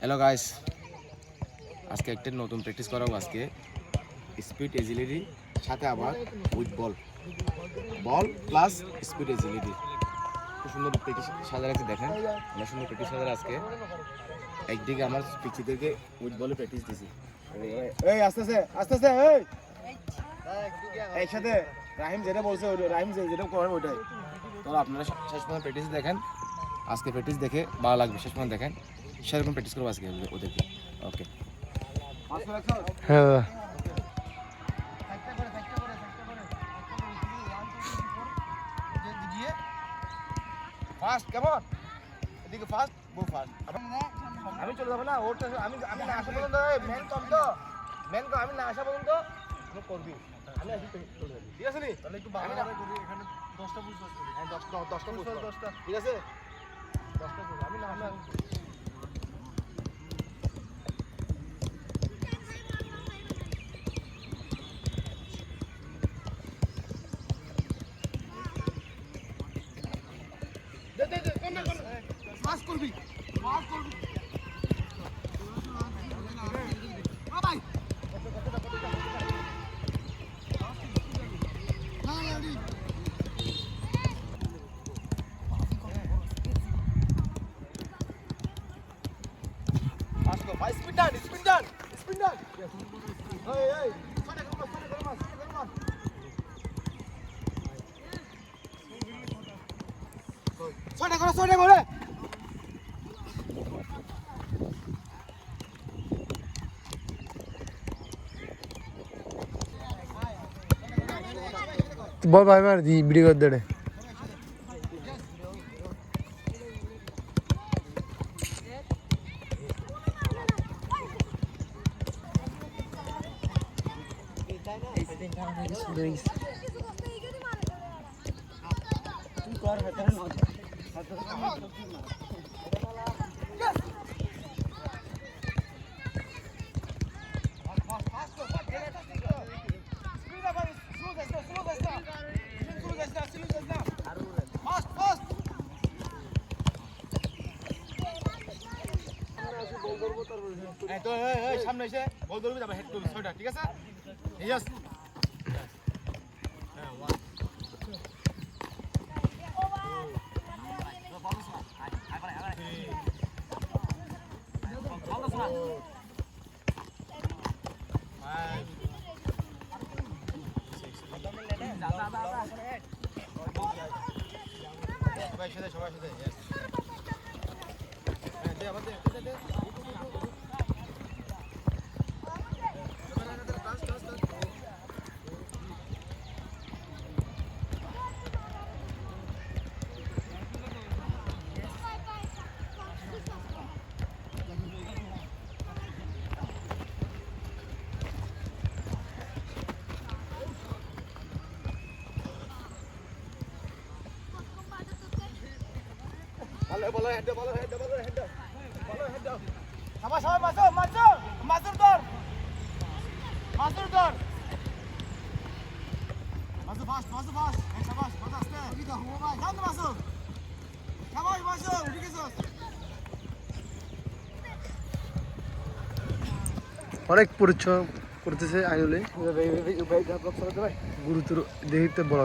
Hello guys, আজকে একটা নতুন প্র্যাকটিস করাবো। আজকে স্পিড এজিলিটি সাথে আবার with ball plus speed agility. খুব সুন্দর প্র্যাকটিস সাজা রাখছি, দেখেন আমরা সুন্দর প্র্যাকটিস সাজা। আজকে একদিকে আমার পিছিয়ে থেকে উইথ বলে প্র্যাকটিস দিছি। এই আস্তে আস্তে এই একসাথে রাহিম যেটা বলছে, রাহিম যেটা করে ওইটাই। তো আপনারা শেষ পর্যন্ত প্র্যাকটিস দেখেন। আজকে প্র্যাকটিস দেখে ভালো লাগবে, শেষ পর্যন্ত দেখেন। সেরকম প্র্যাকটিস করবো আজকে ওদেরকে। ওকে হ্যাঁ ফাস্ট কেমন এদিকে ফাস্ট গো ফাস্ট। আমি চলে যাবো না, ওরটা আমি না আসা পর্যন্ত মেন কম তো মেন কম আমি না আসা পর্যন্ত তুমি করবি। আমি আসি চলে যাবি, ঠিক আছে নি? তাহলে একটু বাংলা করি, এখানে 10টা পুশ করি। হ্যাঁ 10টা পুশ 10টা, ঠিক আছে 10টা পুশ। আমি না পাস করবি ভাই পাস কর ভাই। স্পিড ডান এই ছয়টা করো বল ভাই মার দি ভিডিও করে দে সামনে এসে বল ধরবি, তারপর হেড করবি ছয়টা, ঠিক আছে? ইয়েস সবাই সাথে ইয়েস দে আবার দে বলো হেড সবাই মাসুর ধর মাসু ফাস্ট শাবাশ বাস আস্তে কি দাও ভাই যাও তো মাসু শাবাশ মাসু উঠে গেছস। অনেক পরিশ্রম করতেছে আইনুলে গুরুত্ব দেখতে বড়